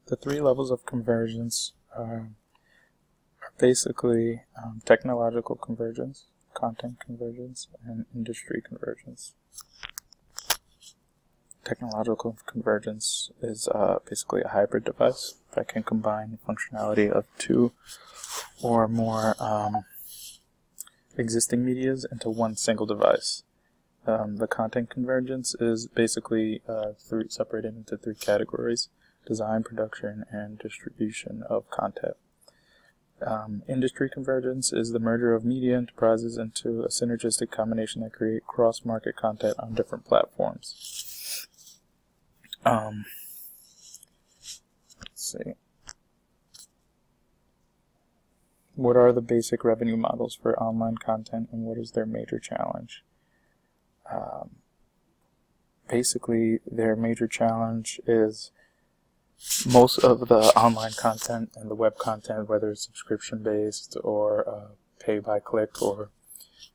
The three levels of convergence are basically technological convergence, content convergence, and industry convergence. Technological convergence is basically a hybrid device that can combine the functionality of two or more existing medias into one single device. The content convergence is basically separated into three categories: design, production, and distribution of content. Industry convergence is the merger of media enterprises into a synergistic combination that create cross-market content on different platforms. Let's see. What are the basic revenue models for online content, and what is their major challenge? Basically, their major challenge is most of the online content and the web content, whether it's subscription-based or pay-by-click, or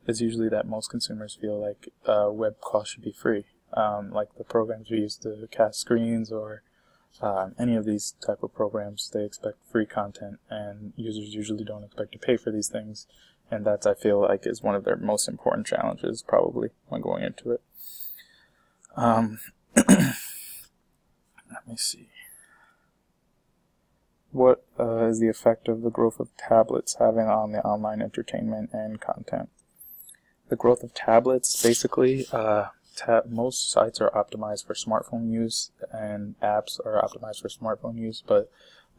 is usually that most consumers feel like web costs should be free. Like the programs we use to cast screens or any of these type of programs, they expect free content, and users usually don't expect to pay for these things, and that's, I feel like, is one of their most important challenges probably when going into it. Let me see. What is the effect of the growth of tablets having on the online entertainment and content? The growth of tablets, basically, most sites are optimized for smartphone use, and apps are optimized for smartphone use, but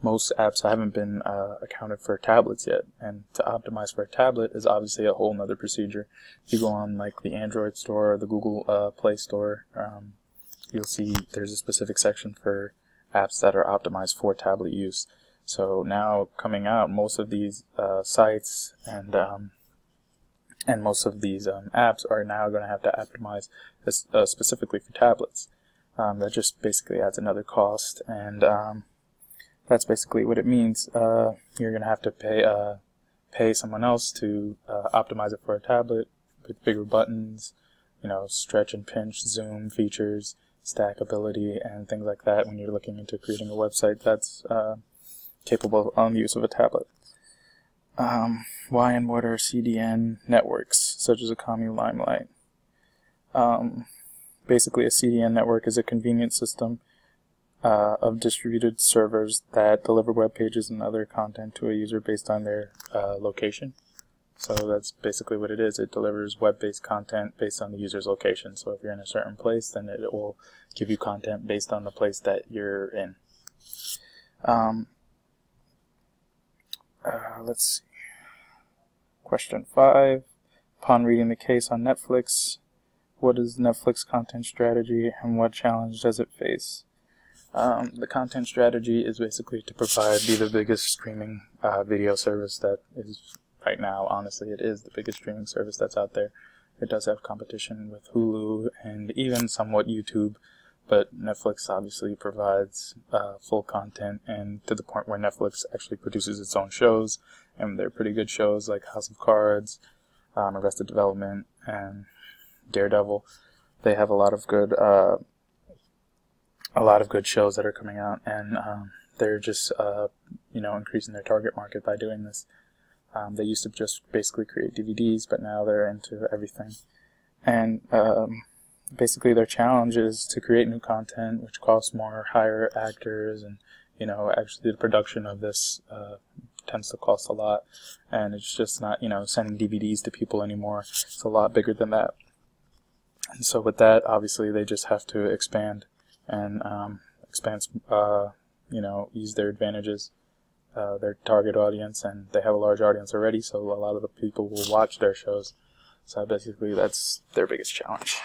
most apps haven't been accounted for tablets yet. And to optimize for a tablet is obviously a whole nother procedure. If you go on like the Android store or the Google Play Store, you'll see there's a specific section for apps that are optimized for tablet use. So now coming out, most of these sites and most of these apps are now going to have to optimize specifically for tablets. That just basically adds another cost, and that's basically what it means. You're going to have to pay someone else to optimize it for a tablet with bigger buttons, stretch and pinch, zoom features, stackability, and things like that when you're looking into creating a website that's capable of the use of a tablet. Why and what are CDN networks, such as Akamai Limelight? Basically, a CDN network is a convenient system of distributed servers that deliver web pages and other content to a user based on their location. So that's basically what it is. It delivers web-based content based on the user's location. So if you're in a certain place, then it will give you content based on the place that you're in. Let's see. Question 5. Upon reading the case on Netflix, what is Netflix content strategy and what challenge does it face? The content strategy is basically to be the biggest streaming video service that is right now. Honestly, it is the biggest streaming service that's out there. It does have competition with Hulu and even somewhat YouTube, but Netflix obviously provides full content, and to the point where Netflix actually produces its own shows, and they're pretty good shows like House of Cards, Arrested Development, and Daredevil. They have a lot of good shows that are coming out, and they're just increasing their target market by doing this. They used to just basically create DVDs, but now they're into everything. And basically their challenge is to create new content, which costs more, hire actors, and actually the production of this tends to cost a lot, and it's just not sending DVDs to people anymore. It's a lot bigger than that. And so with that, obviously they just have to expand and use their advantages, their target audience, and they have a large audience already, so a lot of the people will watch their shows. So basically that's their biggest challenge.